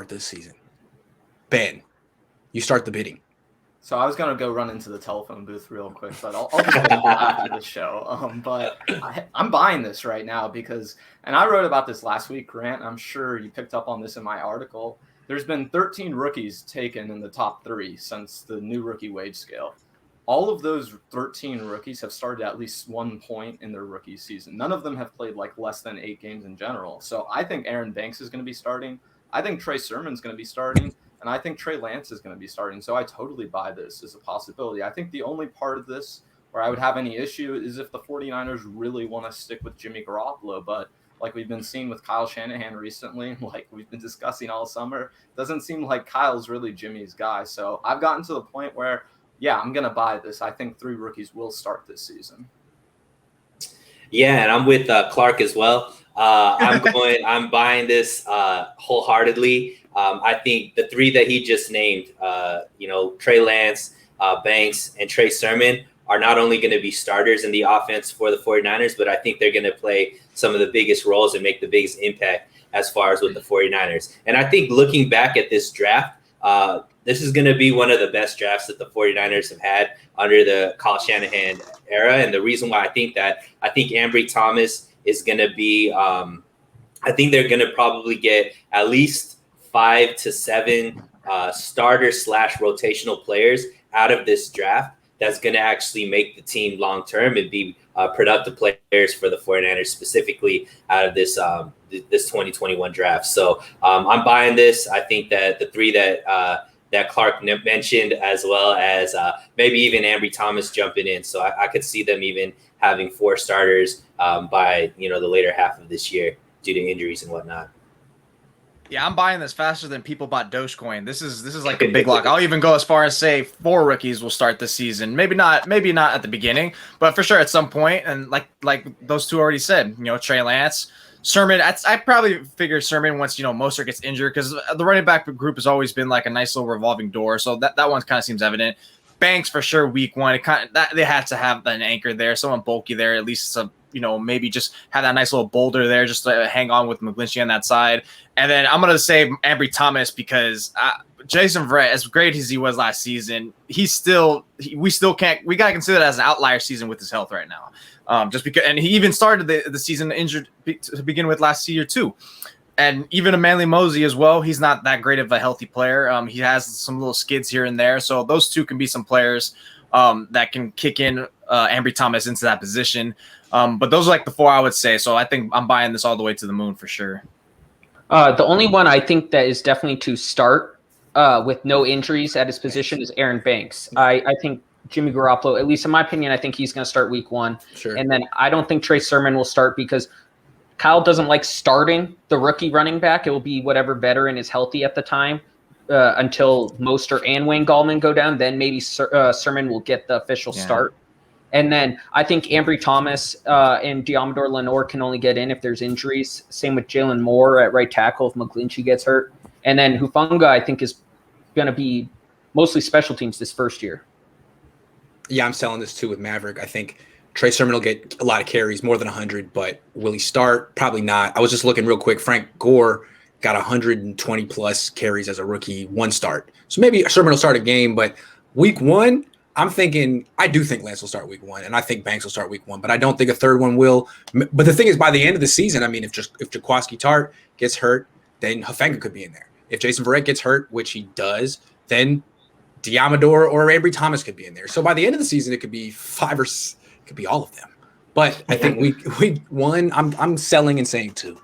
start this season? Ben, you start the bidding. So I was going to go run into the telephone booth real quick, but I'll just wait until after the show. But I'm buying this right now because, and I wrote about this last week, Grant. I'm sure you picked up on this in my article. There's been 13 rookies taken in the top 3 since the new rookie wage scale. All of those 13 rookies have started at least 1 point in their rookie season. None of them have played like less than 8 games in general. So I think Aaron Banks is going to be starting. I think Trey Sermon is going to be starting. And I think Trey Lance is going to be starting. So I totally buy this as a possibility. I think the only part of this where I would have any issue is if the 49ers really want to stick with Jimmy Garoppolo. But like we've been seeing with Kyle Shanahan recently, like we've been discussing all summer, doesn't seem like Kyle's really Jimmy's guy. So I've gotten to the point where, yeah, I'm going to buy this. I think 3 rookies will start this season. Yeah, and I'm with Clark as well. I'm buying this wholeheartedly. I think the 3 that he just named, Trey Lance, Banks, and Trey Sermon are not only going to be starters in the offense for the 49ers, but I think they're going to play some of the biggest roles and make the biggest impact as far as with the 49ers. And I think looking back at this draft, this is going to be one of the best drafts that the 49ers have had under the Kyle Shanahan era. And the reason why I think Ambry Thomas is going to be I think they're going to probably get at least 5 to 7 starter / rotational players out of this draft that's going to actually make the team long term and be productive players for the 49ers, specifically out of this 2021 draft. So I'm buying this. I think that the 3 that Clark mentioned, as well as maybe even Ambry Thomas jumping in. So I could see them even having 4 starters by the later half of this year due to injuries and whatnot. Yeah, I'm buying this faster than people bought Dogecoin. This is like a big lock. I'll even go as far as say 4 rookies will start this season. Maybe not at the beginning, but for sure at some point. And like those 2 already said, Trey Lance, Sermon. I probably figure Sermon once Mostert gets injured, because the running back group has always been like a nice little revolving door. So that one kind of seems evident. Banks for sure week 1. They have to have an anchor there, someone bulky there, at least some. Maybe just have that nice little boulder there just to hang on with McGlinchey on that side. And then I'm going to say Ambry Thomas, because Jason Verrett, as great as he was last season, we got to consider that as an outlier season with his health right now. Just because, and he even started the season injured to begin with last year too. And even Emmanuel Mosey as well, he's not that great of a healthy player. He has some little skids here and there. So those 2 can be some players that can kick in Ambry Thomas into that position. But those are like the 4 I would say. So I think I'm buying this all the way to the moon for sure. The only one I think that is definitely to start with no injuries at his position is Aaron Banks. I think Jimmy Garoppolo, at least in my opinion, I think he's going to start week 1. Sure. And then I don't think Trey Sermon will start because Kyle doesn't like starting the rookie running back. It will be whatever veteran is healthy at the time until Mostert and Wayne Gallman go down. Then maybe Sermon will get the official start. And then I think Ambry Thomas and Deommodore Lenoir can only get in if there's injuries. Same with Jaylon Moore at right tackle if McGlinchey gets hurt. And then Hufanga, I think, is going to be mostly special teams this first year. Yeah, I'm selling this too with Maverick. I think Trey Sermon will get a lot of carries, more than 100, but will he start? Probably not. I was just looking real quick. Frank Gore got 120 plus carries as a rookie, 1 start. So maybe Sermon will start a game, but week 1, I do think Lance will start week 1, and I think Banks will start week 1, but I don't think a 3rd one will. But the thing is, by the end of the season, I mean, if Jaquiski Tart gets hurt, then Hufanga could be in there. If Jason Verrett gets hurt, which he does, then Deommodore or Ambry Thomas could be in there. So by the end of the season, it could be 5 or it could be all of them. But I think week 1, I'm selling and saying 2.